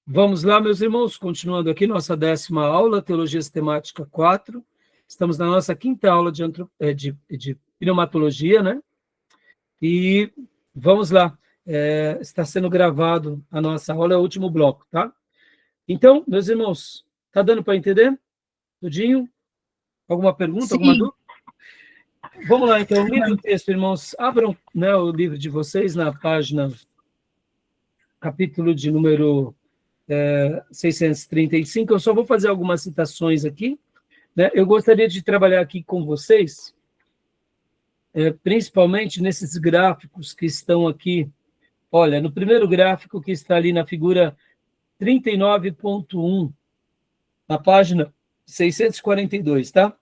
Vamos lá, meus irmãos, continuando aqui nossa 10ª aula, Teologia Sistemática 4. Estamos na nossa 5ª aula de pneumatologia, né? E vamos lá, está sendo gravado a nossa aula, é o último bloco, tá? Então, meus irmãos, tá dando para entender? Tudinho? Alguma pergunta, Sim. alguma dúvida? Vamos lá, então, livro e texto, irmãos, abram, né, o livro de vocês na página, capítulo de número 635, eu só vou fazer algumas citações aqui, né? Eu gostaria de trabalhar aqui com vocês, principalmente nesses gráficos que estão aqui. Olha, no primeiro gráfico que está ali na figura 39.1, na página 642, tá?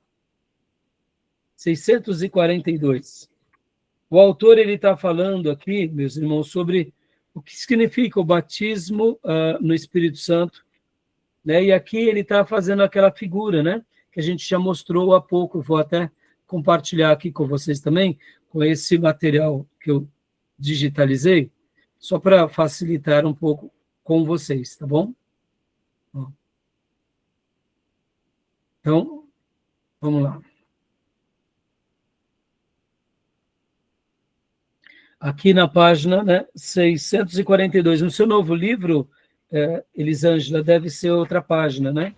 642. O autor ele está falando aqui, meus irmãos, sobre o que significa o batismo no Espírito Santo, né? E aqui ele está fazendo aquela figura, né? Que a gente já mostrou há pouco, vou até compartilhar aqui com vocês também, com esse material que eu digitalizei, só para facilitar um pouco com vocês, tá bom? Então, vamos lá. Aqui na página, né, 642, no seu novo livro, Elisângela, deve ser outra página, né?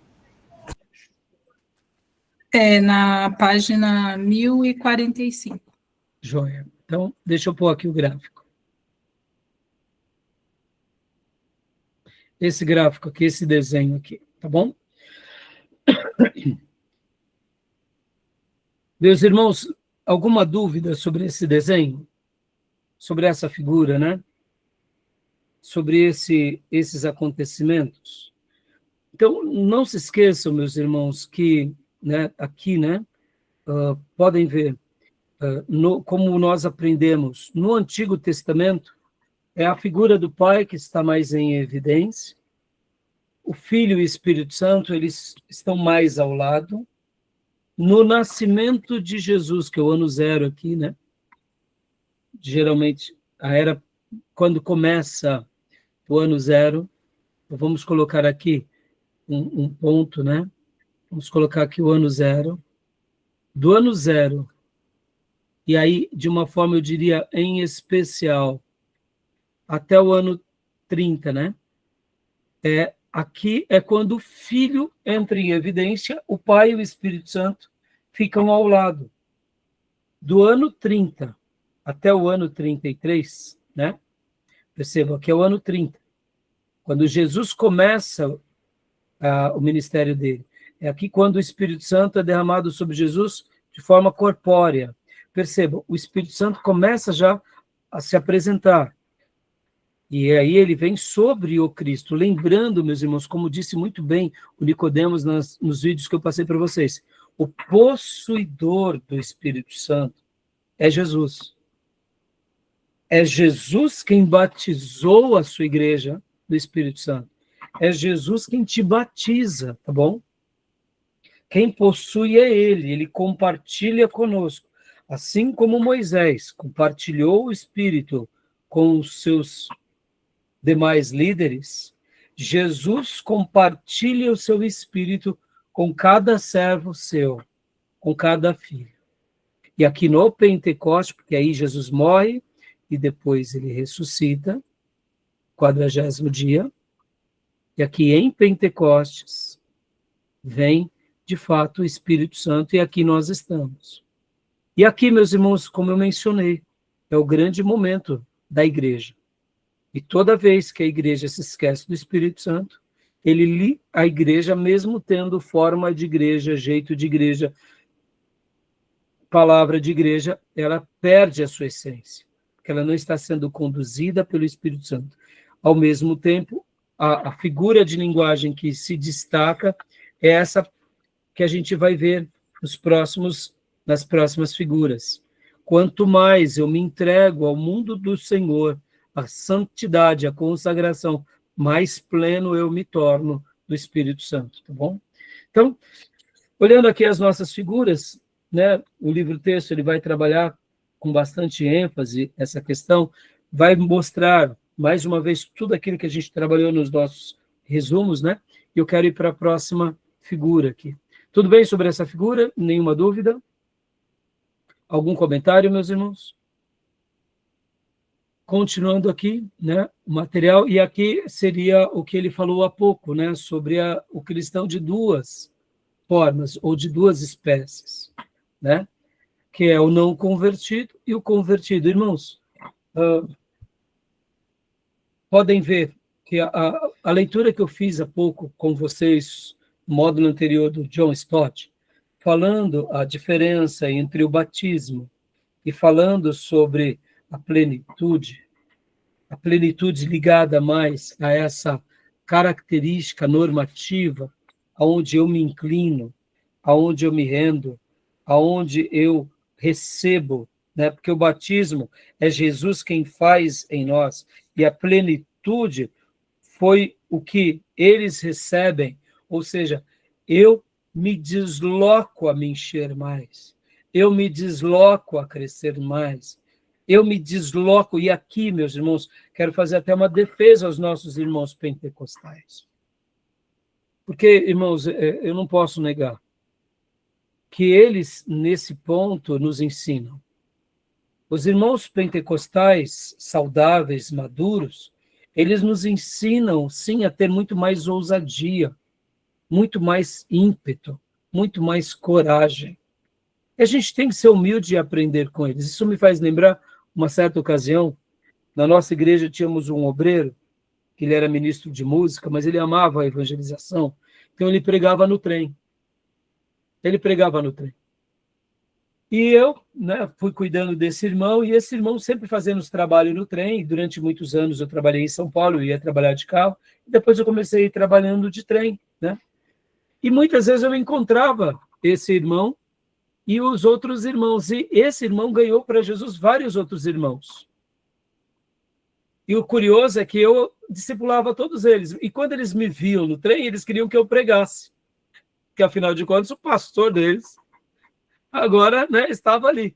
Na página 1045. Joia. Então, deixa eu pôr aqui o gráfico. Esse gráfico aqui, esse desenho aqui, tá bom? Meus irmãos, alguma dúvida sobre esse desenho? Sobre essa figura, né? Sobre esses acontecimentos? Então, não se esqueçam, meus irmãos, que, né, aqui, né, podem ver, como nós aprendemos no Antigo Testamento, é a figura do Pai que está mais em evidência, o Filho e o Espírito Santo, eles estão mais ao lado. No nascimento de Jesus, que é o ano 0 aqui, né? Geralmente, a era, quando começa o ano 0, vamos colocar aqui um ponto, né? Vamos colocar aqui o ano 0. Do ano 0, e aí, de uma forma, eu diria, em especial, até o ano 30, né? Aqui é quando o Filho entra em evidência, o Pai e o Espírito Santo ficam ao lado. Do ano 30 até o ano 33, né? Percebam, aqui é o ano 30, quando Jesus começa o ministério dele. É aqui quando o Espírito Santo é derramado sobre Jesus de forma corpórea. Percebam, o Espírito Santo começa já a se apresentar. E aí ele vem sobre o Cristo. Lembrando, meus irmãos, como disse muito bem o Nicodemos nos vídeos que eu passei para vocês, o possuidor do Espírito Santo é Jesus. É Jesus quem batizou a sua igreja do Espírito Santo. É Jesus quem te batiza, tá bom? Quem possui é ele compartilha conosco. Assim como Moisés compartilhou o Espírito com os seus demais líderes, Jesus compartilha o seu Espírito com cada servo seu, com cada filho. E aqui no Pentecostes, porque aí Jesus morre e depois ele ressuscita, 40º dia, e aqui em Pentecostes vem, de fato, o Espírito Santo, e aqui nós estamos. E aqui, meus irmãos, como eu mencionei, é o grande momento da igreja. E toda vez que a igreja se esquece do Espírito Santo, a igreja, mesmo tendo forma de igreja, jeito de igreja, palavra de igreja, ela perde a sua essência, porque ela não está sendo conduzida pelo Espírito Santo. Ao mesmo tempo, a figura de linguagem que se destaca é essa que a gente vai ver nas próximas figuras. Quanto mais eu me entrego ao mundo do Senhor, a santidade, a consagração, mais pleno eu me torno do Espírito Santo, tá bom? Então, olhando aqui as nossas figuras, né, o livro-texto ele vai trabalhar com bastante ênfase essa questão, vai mostrar, mais uma vez, tudo aquilo que a gente trabalhou nos nossos resumos, né? E eu quero ir para a próxima figura aqui. Tudo bem sobre essa figura? Nenhuma dúvida? Algum comentário, meus irmãos? Continuando aqui, né, o material, e aqui seria o que ele falou há pouco, né, sobre o cristão de duas formas, ou de duas espécies, né, que é o não convertido e o convertido. Irmãos, podem ver que a leitura que eu fiz há pouco com vocês, no módulo anterior do John Stott, falando a diferença entre o batismo e falando sobre a plenitude ligada mais a essa característica normativa, aonde eu me inclino, aonde eu me rendo, aonde eu recebo, né? Porque o batismo é Jesus quem faz em nós, e a plenitude foi o que eles recebem, ou seja, eu me desloco a me encher mais, eu me desloco a crescer mais, eu me desloco, e aqui, meus irmãos, quero fazer até uma defesa aos nossos irmãos pentecostais. Porque, irmãos, eu não posso negar que eles, nesse ponto, nos ensinam. Os irmãos pentecostais saudáveis, maduros, eles nos ensinam, sim, a ter muito mais ousadia, muito mais ímpeto, muito mais coragem. E a gente tem que ser humilde e aprender com eles. Isso me faz lembrar uma certa ocasião, na nossa igreja tínhamos um obreiro, que ele era ministro de música, mas ele amava a evangelização, então ele pregava no trem. Ele pregava no trem. E eu, né, fui cuidando desse irmão, e esse irmão sempre fazendo os trabalhos no trem. Durante muitos anos eu trabalhei em São Paulo, eu ia trabalhar de carro, e depois eu comecei trabalhando de trem, né? E muitas vezes eu encontrava esse irmão e os outros irmãos, e esse irmão ganhou para Jesus vários outros irmãos. E o curioso é que eu discipulava todos eles, e quando eles me viam no trem, eles queriam que eu pregasse, porque afinal de contas o pastor deles agora, né, estava ali.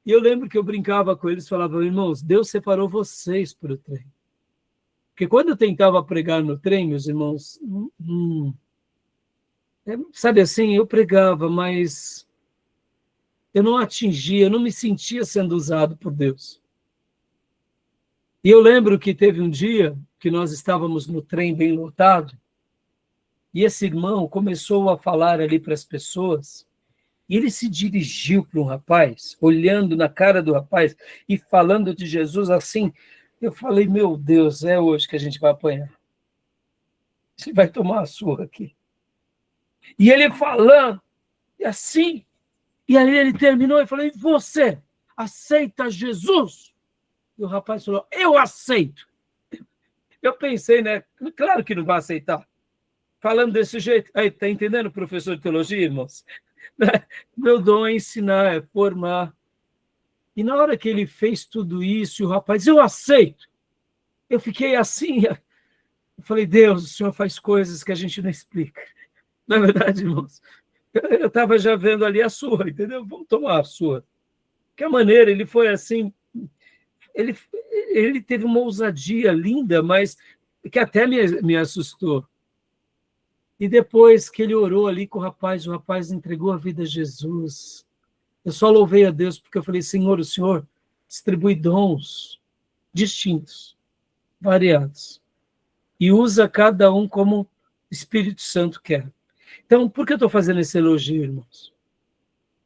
E eu lembro que eu brincava com eles, falava, irmãos, Deus separou vocês para o trem. Porque quando eu tentava pregar no trem, meus irmãos, sabe assim, eu pregava, mas eu não atingia, eu não me sentia sendo usado por Deus. E eu lembro que teve um dia que nós estávamos no trem bem lotado, e esse irmão começou a falar ali para as pessoas, e ele se dirigiu para um rapaz, olhando na cara do rapaz e falando de Jesus assim. Eu falei, meu Deus, é hoje que a gente vai apanhar. Você vai tomar a surra aqui. E ele falando, e assim, e aí ele terminou e falou, e você aceita Jesus? E o rapaz falou, eu aceito. Eu pensei, né? Claro que não vai aceitar. Falando desse jeito. Aí, tá entendendo, professor de teologia, irmãos? Meu dom é ensinar, é formar. E na hora que ele fez tudo isso, o rapaz, eu aceito. Eu fiquei assim, eu falei, Deus, o Senhor faz coisas que a gente não explica. Não é verdade, irmãos? Eu estava já vendo ali a surra, entendeu? Vamos tomar a surra. Que a maneira, ele foi assim, ele teve uma ousadia linda, mas que até me assustou. E depois que ele orou ali com o rapaz entregou a vida a Jesus. Eu só louvei a Deus porque eu falei, Senhor, o Senhor distribui dons distintos, variados, e usa cada um como o Espírito Santo quer. Então, por que eu estou fazendo esse elogio, irmãos?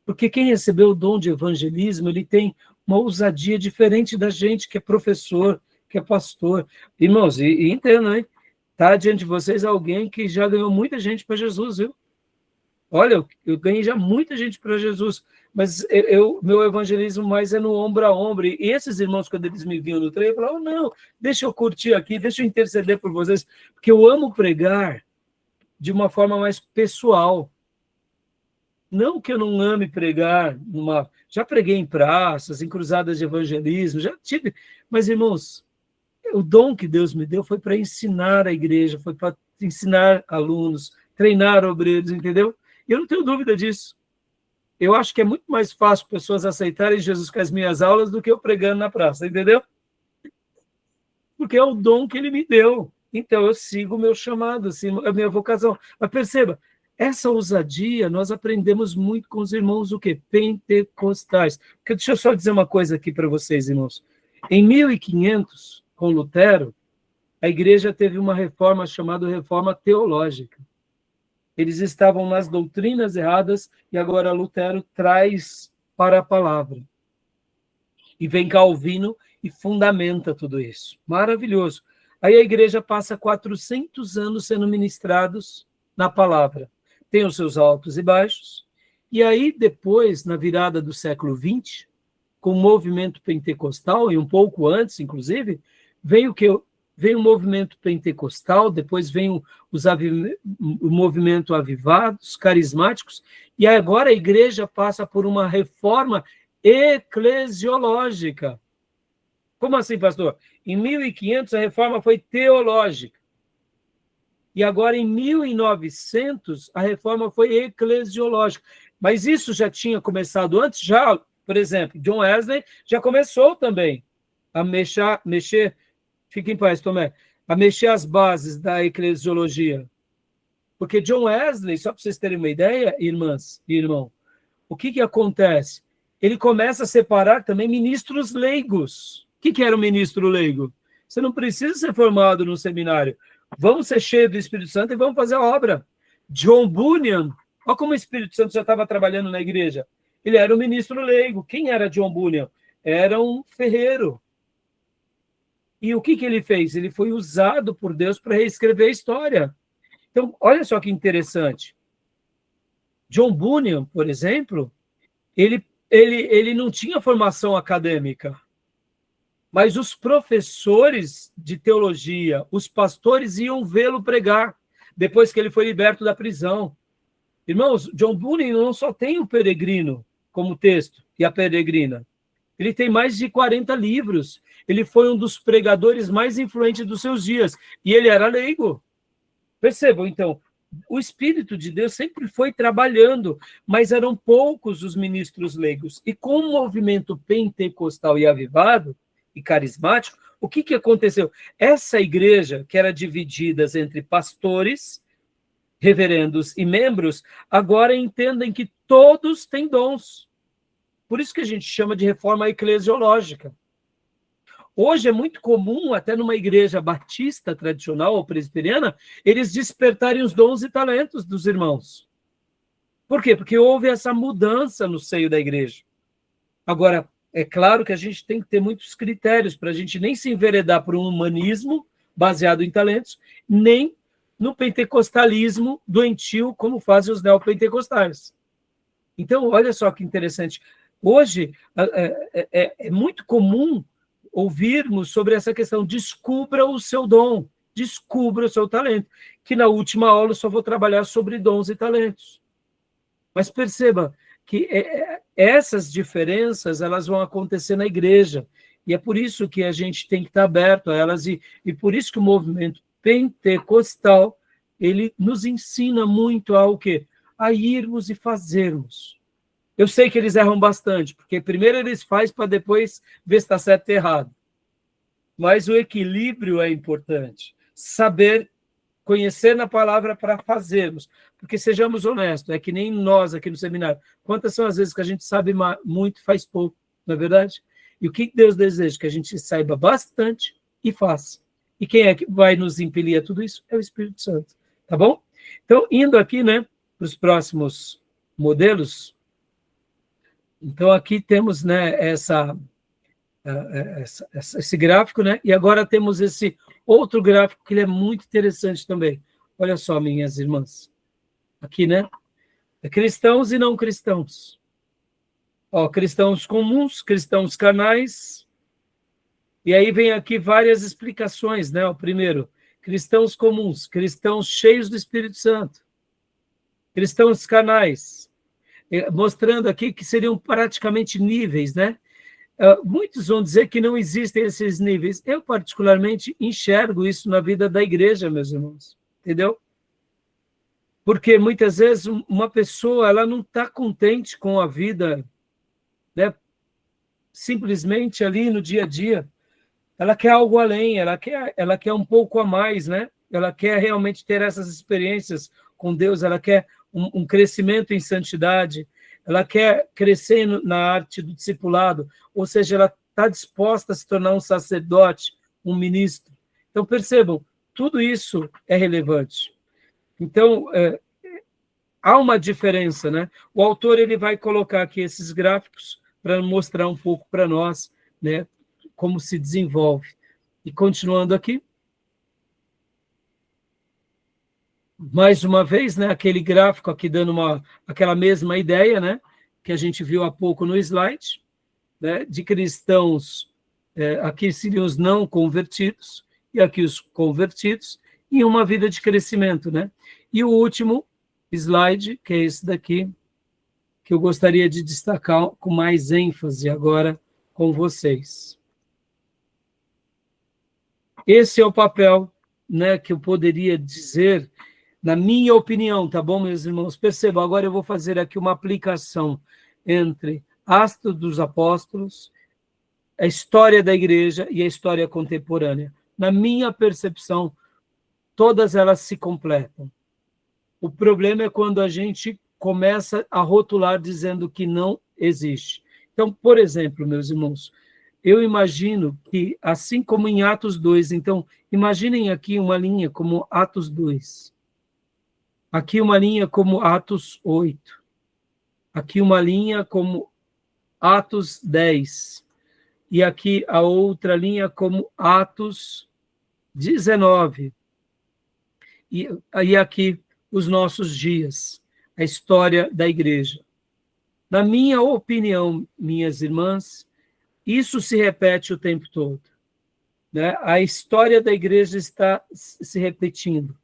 Porque quem recebeu o dom de evangelismo, ele tem uma ousadia diferente da gente que é professor, que é pastor. Irmãos, e entendam, hein? Está diante de vocês alguém que já ganhou muita gente para Jesus, viu? Olha, eu ganhei já muita gente para Jesus, mas meu evangelismo mais é no ombro a ombro. E esses irmãos, quando eles me viam no trem, eu falava, não, deixa eu curtir aqui, deixa eu interceder por vocês, porque eu amo pregar de uma forma mais pessoal. Não que eu não ame pregar, já preguei em praças, em cruzadas de evangelismo, já tive, mas, irmãos, o dom que Deus me deu foi para ensinar a igreja, foi para ensinar alunos, treinar obreiros, entendeu? E eu não tenho dúvida disso. Eu acho que é muito mais fácil pessoas aceitarem Jesus com as minhas aulas do que eu pregando na praça, entendeu? Porque é o dom que ele me deu. então eu sigo o meu chamado, assim, a minha vocação. Mas perceba, essa ousadia nós aprendemos muito com os irmãos o quê? Pentecostais. Porque deixa eu só dizer uma coisa aqui para vocês, irmãos. Em 1500, com Lutero, a igreja teve uma reforma chamada reforma teológica. Eles estavam nas doutrinas erradas e agora Lutero traz para a palavra. E vem Calvino e fundamenta tudo isso. Maravilhoso. Aí a igreja passa 400 anos sendo ministrados na palavra. Tem os seus altos e baixos. E aí depois, na virada do século XX, com o movimento pentecostal, e um pouco antes, inclusive, vem o que? Vem o movimento pentecostal, depois vem o movimento avivados, carismáticos, e agora a igreja passa por uma reforma eclesiológica. Como assim, pastor? Em 1500 a reforma foi teológica. E agora em 1900 a reforma foi eclesiológica. Mas isso já tinha começado antes? Já, por exemplo, John Wesley já começou também a mexer, fique em paz, Tomé, a mexer as bases da eclesiologia. Porque John Wesley, só para vocês terem uma ideia, irmãs e irmão, o que acontece? Ele começa a separar também ministros leigos. O que era um ministro leigo? Você não precisa ser formado no seminário. Vamos ser cheios do Espírito Santo e vamos fazer a obra. John Bunyan, olha como o Espírito Santo já estava trabalhando na igreja. Ele era um ministro leigo. Quem era John Bunyan? Era um ferreiro. E o que ele fez? Ele foi usado por Deus para reescrever a história. Então, olha só que interessante. John Bunyan, por exemplo, ele não tinha formação acadêmica, mas os professores de teologia, os pastores iam vê-lo pregar, depois que ele foi liberto da prisão. Irmãos, John Bunyan não só tem o Peregrino como texto, e a Peregrina. Ele tem mais de 40 livros. Ele foi um dos pregadores mais influentes dos seus dias, e ele era leigo. Percebam, então, o Espírito de Deus sempre foi trabalhando, mas eram poucos os ministros leigos. E com o movimento pentecostal e avivado, e carismático, o que aconteceu? Essa igreja, que era dividida entre pastores, reverendos e membros, agora entendem que todos têm dons. Por isso que a gente chama de reforma eclesiológica. Hoje é muito comum, até numa igreja batista tradicional ou presbiteriana, eles despertarem os dons e talentos dos irmãos. Por quê? Porque houve essa mudança no seio da igreja. Agora, é claro que a gente tem que ter muitos critérios para a gente nem se enveredar por um humanismo baseado em talentos, nem no pentecostalismo doentio, como fazem os neopentecostais. Então, olha só que interessante. Hoje, é muito comum ouvirmos sobre essa questão, descubra o seu dom, descubra o seu talento, que na última aula eu só vou trabalhar sobre dons e talentos. Mas perceba que essas diferenças elas vão acontecer na igreja, e é por isso que a gente tem que estar aberto a elas, e por isso que o movimento pentecostal, ele nos ensina muito ao quê? A irmos e fazermos. Eu sei que eles erram bastante, porque primeiro eles fazem para depois ver se está certo ou errado. Mas o equilíbrio é importante. Saber, conhecer na palavra para fazermos. Porque sejamos honestos, é que nem nós aqui no seminário. Quantas são as vezes que a gente sabe muito e faz pouco, não é verdade? E o que Deus deseja? Que a gente saiba bastante e faça. E quem é que vai nos impelir a tudo isso? É o Espírito Santo. Tá bom? Então, indo aqui, né, para os próximos modelos. Então, aqui temos, né, esse gráfico, né? E agora temos esse outro gráfico que ele é muito interessante também. Olha só, minhas irmãs. Aqui, né? Cristãos e não cristãos. Ó, cristãos comuns, cristãos carnais. E aí vem aqui várias explicações, né? O primeiro, cristãos comuns, cristãos cheios do Espírito Santo. Cristãos carnais. Mostrando aqui que seriam praticamente níveis, né? Muitos vão dizer que não existem esses níveis. Eu, particularmente, enxergo isso na vida da igreja, meus irmãos. Entendeu? Porque, muitas vezes, uma pessoa ela não está contente com a vida, né? Simplesmente ali no dia a dia. ela quer algo além, ela quer um pouco a mais, né? Ela quer realmente ter essas experiências com Deus, ela quer um crescimento em santidade, ela quer crescer na arte do discipulado, ou seja, ela está disposta a se tornar um sacerdote, um ministro. Então, percebam, tudo isso é relevante. Então, há uma diferença, né? O autor ele vai colocar aqui esses gráficos para mostrar um pouco para nós, né, como se desenvolve. E continuando aqui, mais uma vez, né, aquele gráfico aqui dando aquela mesma ideia, né, que a gente viu há pouco no slide, né, de cristãos, aqui seriam os não convertidos, e aqui os convertidos, em uma vida de crescimento, né? E o último slide, que é esse daqui, que eu gostaria de destacar com mais ênfase agora com vocês. Esse é o papel, né, que eu poderia dizer, na minha opinião, tá bom, meus irmãos? Percebam, agora eu vou fazer aqui uma aplicação entre Atos dos Apóstolos, a história da igreja e a história contemporânea. Na minha percepção, todas elas se completam. O problema é quando a gente começa a rotular dizendo que não existe. Então, por exemplo, meus irmãos, eu imagino que, assim como em Atos 2, então, imaginem aqui uma linha como Atos 2, aqui uma linha como Atos 8, aqui uma linha como Atos 10, e aqui a outra linha como Atos 19, e aqui os nossos dias, a história da igreja. Na minha opinião, minhas irmãs, isso se repete o tempo todo, né? A história da igreja está se repetindo,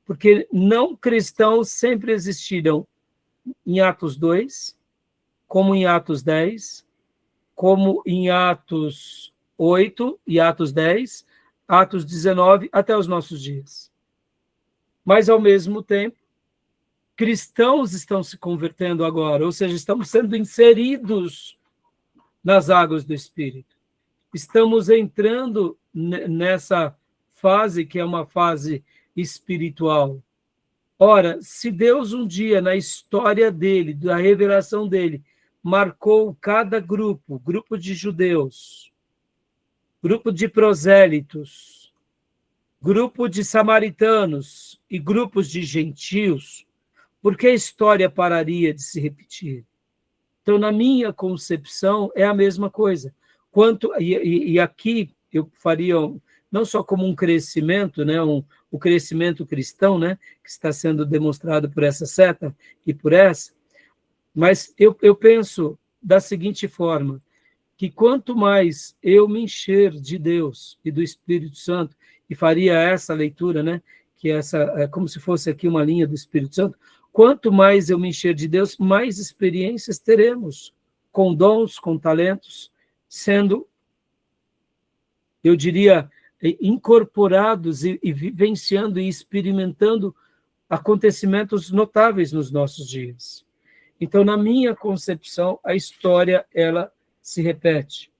porque não cristãos sempre existiram em Atos 2, como em Atos 10, como em Atos 8 e Atos 10, Atos 19, até os nossos dias. Mas, ao mesmo tempo, cristãos estão se convertendo agora, ou seja, estamos sendo inseridos nas águas do Espírito. Estamos entrando nessa fase que é uma fase espiritual. Ora, se Deus um dia, na história dele, da revelação dele, marcou cada grupo de judeus, grupo de prosélitos, grupo de samaritanos e grupos de gentios, por que a história pararia de se repetir? Então, na minha concepção, é a mesma coisa. E aqui eu faria, não só como um crescimento, né, o crescimento cristão, né, que está sendo demonstrado por essa seta e por essa, mas eu penso da seguinte forma, que quanto mais eu me encher de Deus e do Espírito Santo, e faria essa leitura, né, que é como se fosse aqui uma linha do Espírito Santo, quanto mais eu me encher de Deus, mais experiências teremos, com dons, com talentos, sendo, eu diria, incorporados e vivenciando e experimentando acontecimentos notáveis nos nossos dias. Então, na minha concepção, a história, ela se repete.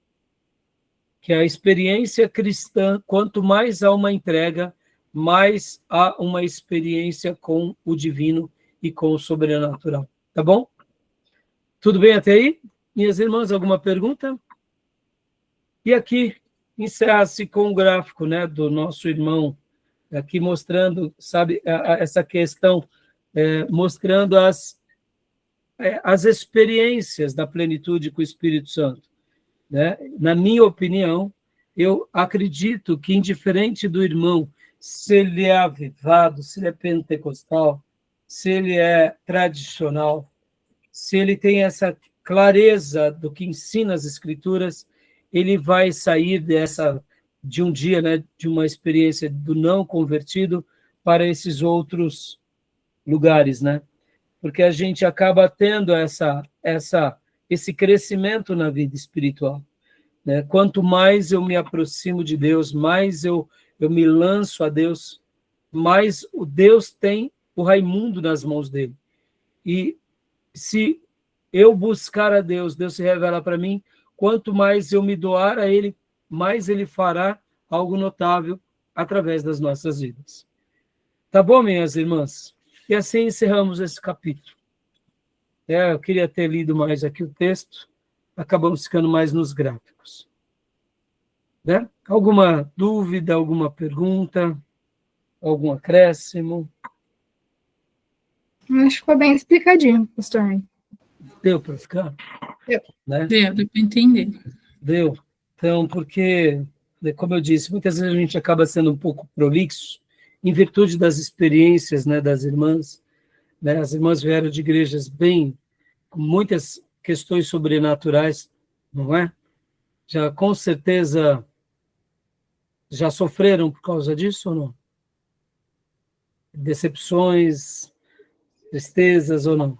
Que a experiência cristã, quanto mais há uma entrega, mais há uma experiência com o divino e com o sobrenatural. Tá bom? Tudo bem até aí? Minhas irmãs, alguma pergunta? E aqui, encerra-se com o gráfico, né, do nosso irmão, aqui mostrando, sabe, essa questão, mostrando as experiências da plenitude com o Espírito Santo, né? Na minha opinião, eu acredito que, indiferente do irmão, se ele é avivado, se ele é pentecostal, se ele é tradicional, se ele tem essa clareza do que ensina as Escrituras, ele vai sair de um dia, né, de uma experiência do não convertido para esses outros lugares, né? Porque a gente acaba tendo esse crescimento na vida espiritual, né? Quanto mais eu me aproximo de Deus, mais eu me lanço a Deus, mais o Deus tem o Raimundo nas mãos dele. E se eu buscar a Deus, Deus se revela para mim, quanto mais eu me doar a Ele, mais Ele fará algo notável através das nossas vidas. Tá bom, minhas irmãs? E assim encerramos esse capítulo. Eu queria ter lido mais aqui o texto, acabamos ficando mais nos gráficos. Né? Alguma dúvida, alguma pergunta, algum acréscimo? Acho que ficou bem explicadinho, pastor. Deu para ficar? Deu. Né? Deu para entender. Deu. Então, porque, como eu disse, muitas vezes a gente acaba sendo um pouco prolixo, em virtude das experiências, né, das irmãs. Né? As irmãs vieram de igrejas bem, com muitas questões sobrenaturais, não é? Já, com certeza, já sofreram por causa disso ou não? Decepções, tristezas ou não?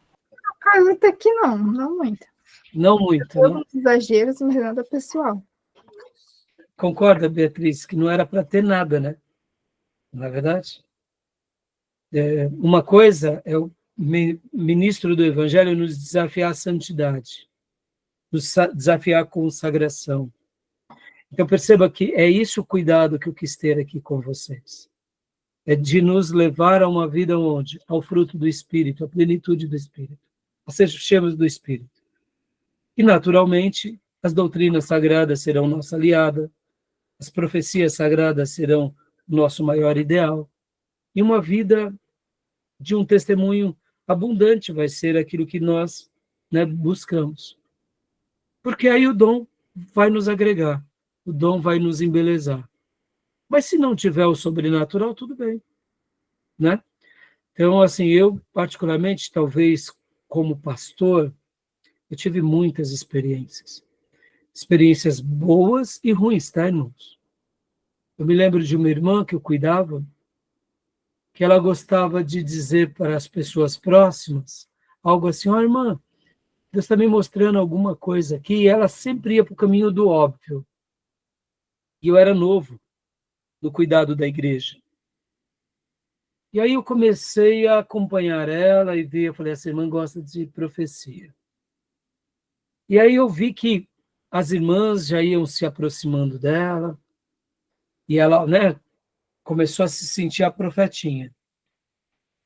Até que não muito. Não muito, né? Alguns exageros, mas nada pessoal. Concorda, Beatriz, que não era para ter nada, né? Na verdade, uma coisa é o ministro do Evangelho nos desafiar à santidade, nos desafiar à consagração. Então, perceba que é isso o cuidado que eu quis ter aqui com vocês. É de nos levar a uma vida onde? Ao fruto do Espírito, à plenitude do Espírito, a ser cheios do Espírito. E, naturalmente, as doutrinas sagradas serão nossa aliada, as profecias sagradas serão nosso maior ideal, e uma vida de um testemunho abundante vai ser aquilo que nós, né, buscamos. Porque aí o dom vai nos agregar, o dom vai nos embelezar. Mas se não tiver o sobrenatural, tudo bem, né? Então, assim, eu, particularmente, talvez como pastor, eu tive muitas experiências. Experiências boas e ruins, tá, irmãos? Eu me lembro de uma irmã que eu cuidava, que ela gostava de dizer para as pessoas próximas algo assim: ó, irmã, Deus está me mostrando alguma coisa aqui, e ela sempre ia para o caminho do óbvio. E eu era novo no cuidado da igreja. E aí eu comecei a acompanhar ela e ver, eu falei, essa irmã gosta de profecia. E aí eu vi que as irmãs já iam se aproximando dela, e ela, né, começou a se sentir a profetinha.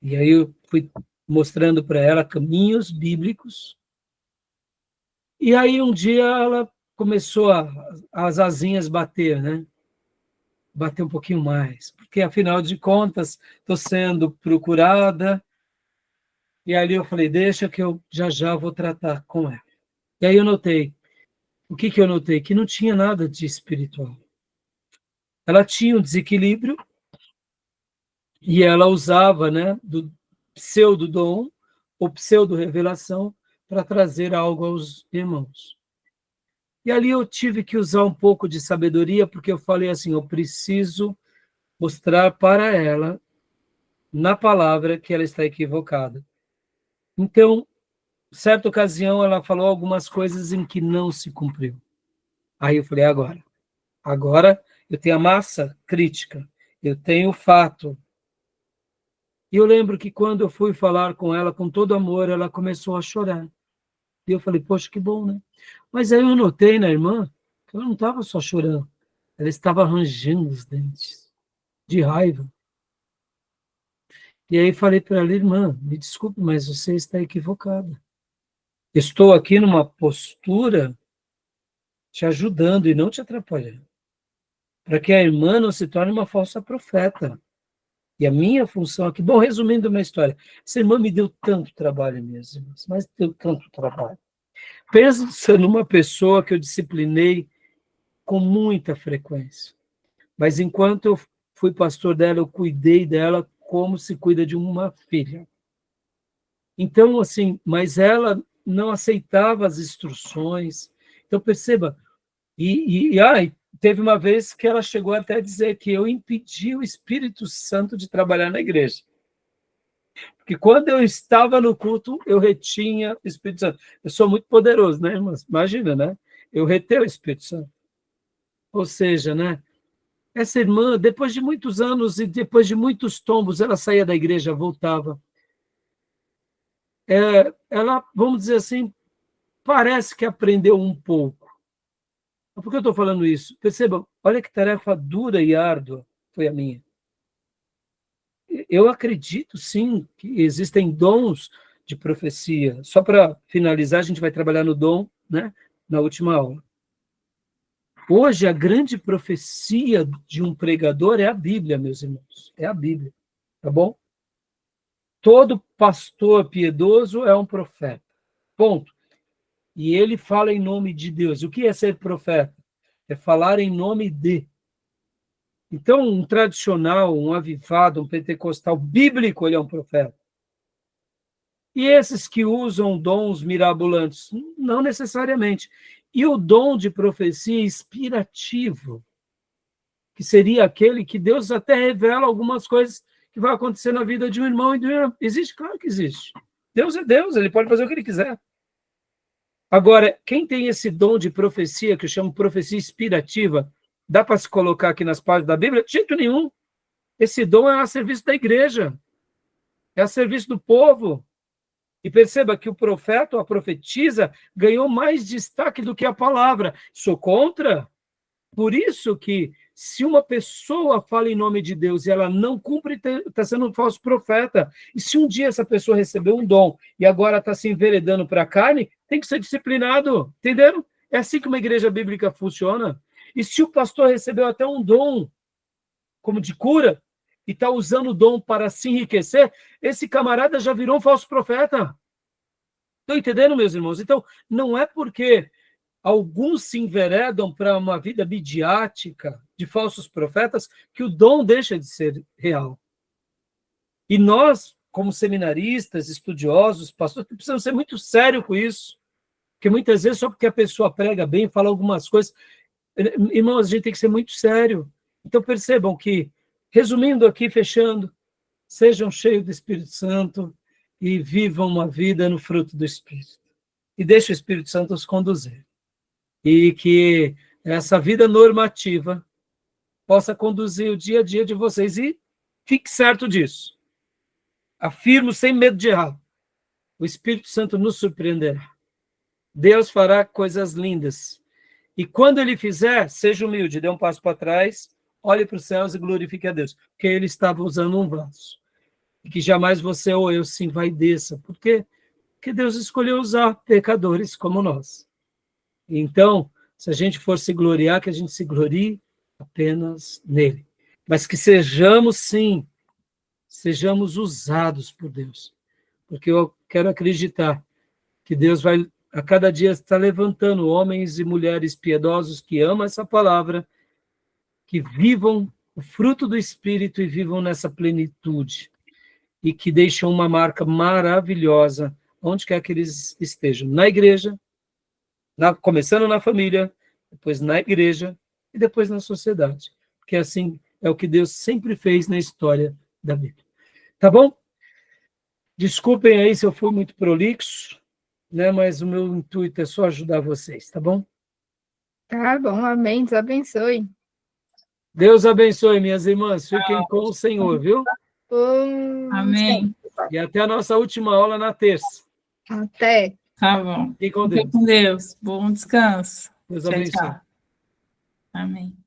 E aí eu fui mostrando para ela caminhos bíblicos. E aí um dia ela começou as asinhas bater, né? Bater um pouquinho mais, porque afinal de contas estou sendo procurada. E ali eu falei, deixa que eu já vou tratar com ela. E aí eu notei, o que eu notei? Que não tinha nada de espiritual. Ela tinha um desequilíbrio e ela usava, né, do pseudo-dom ou pseudo-revelação para trazer algo aos irmãos. E ali eu tive que usar um pouco de sabedoria, porque eu falei assim, eu preciso mostrar para ela, na palavra, que ela está equivocada. Então, certa ocasião, ela falou algumas coisas em que não se cumpriu. Aí eu falei, agora eu tenho a massa crítica, eu tenho o fato. E eu lembro que quando eu fui falar com ela, com todo amor, ela começou a chorar. E eu falei, poxa, que bom, né? Mas aí eu notei na irmã que ela não estava só chorando, ela estava rangendo os dentes, de raiva. E aí falei para ela, irmã, me desculpe, mas você está equivocada. Estou aqui numa postura te ajudando e não te atrapalhando, para que a irmã não se torne uma falsa profeta. E a minha função aqui, bom, resumindo a minha história, essa irmã me deu tanto trabalho, minhas irmãs, mas deu tanto trabalho. Pensa numa pessoa que eu disciplinei com muita frequência, mas enquanto eu fui pastor dela, eu cuidei dela como se cuida de uma filha. Então, assim, mas ela não aceitava as instruções. Então, perceba, teve uma vez que ela chegou até a dizer que eu impedi o Espírito Santo de trabalhar na igreja. Porque quando eu estava no culto, eu retinha o Espírito Santo. Eu sou muito poderoso, né, irmãs? Imagina, né? Eu retenho o Espírito Santo. Ou seja, né? Essa irmã, depois de muitos anos e depois de muitos tombos, ela saía da igreja, voltava. Ela, vamos dizer assim, parece que aprendeu um pouco. Por que eu estou falando isso? Percebam, olha que tarefa dura e árdua foi a minha. Eu acredito, sim, que existem dons de profecia. Só para finalizar, a gente vai trabalhar no dom, né, na última aula. Hoje, a grande profecia de um pregador é a Bíblia, meus irmãos. É a Bíblia, tá bom? Todo pastor piedoso é um profeta. Ponto. E ele fala em nome de Deus. O que é ser profeta? É falar em nome de. Então, um tradicional, um avivado, um pentecostal bíblico, ele é um profeta. E esses que usam dons mirabolantes? Não necessariamente. E o dom de profecia inspirativo, que seria aquele que Deus até revela algumas coisas que vai acontecer na vida de um irmão e de uma irmã. Existe? Claro que existe. Deus é Deus, ele pode fazer o que ele quiser. Agora, quem tem esse dom de profecia, que eu chamo profecia inspirativa, dá para se colocar aqui nas páginas da Bíblia? De jeito nenhum. Esse dom é a serviço da igreja, é a serviço do povo. E perceba que o profeta ou a profetisa ganhou mais destaque do que a palavra. Sou contra. Por isso que, se uma pessoa fala em nome de Deus e ela não cumpre, está sendo um falso profeta. E se um dia essa pessoa recebeu um dom e agora está se enveredando para a carne, tem que ser disciplinado. Entenderam? É assim que uma igreja bíblica funciona. E se o pastor recebeu até um dom, como de cura, e está usando o dom para se enriquecer, esse camarada já virou um falso profeta. Estão entendendo, meus irmãos? Então, não é porque alguns se enveredam para uma vida midiática de falsos profetas que o dom deixa de ser real. E nós, como seminaristas, estudiosos, pastores, precisamos ser muito sérios com isso. Porque muitas vezes, só porque a pessoa prega bem, fala algumas coisas... Irmãos, a gente tem que ser muito sério. Então, percebam que, resumindo aqui, fechando, sejam cheios do Espírito Santo e vivam uma vida no fruto do Espírito. E deixe o Espírito Santo os conduzir. E que essa vida normativa possa conduzir o dia a dia de vocês. E fique certo disso. Afirmo sem medo de errar. O Espírito Santo nos surpreenderá. Deus fará coisas lindas. E quando ele fizer, seja humilde, dê um passo para trás, olhe para os céus e glorifique a Deus. Porque ele estava usando um vaso. E que jamais você ou eu se envaideça. Por quê? Porque Deus escolheu usar pecadores como nós. Então, se a gente for se gloriar, que a gente se glorie apenas nele. Mas que sejamos, sim, sejamos usados por Deus. Porque eu quero acreditar que Deus vai, a cada dia, estar levantando homens e mulheres piedosos que amam essa palavra, que vivam o fruto do Espírito e vivam nessa plenitude. E que deixam uma marca maravilhosa onde quer que eles estejam. Na igreja, começando na família, depois na igreja e depois na sociedade. Porque assim é o que Deus sempre fez na história da Bíblia. Tá bom? Desculpem aí se eu fui muito prolixo, né? Mas o meu intuito é só ajudar vocês, tá bom? Tá bom, amém. Deus abençoe. Deus abençoe, minhas irmãs. Fiquem com o Senhor, viu? Amém. E até a nossa última aula na terça. Até. Tá bom. Fiquem com Fique Deus. com Deus. Bom descanso. Deus Tchau, abençoe. tchau. Amém.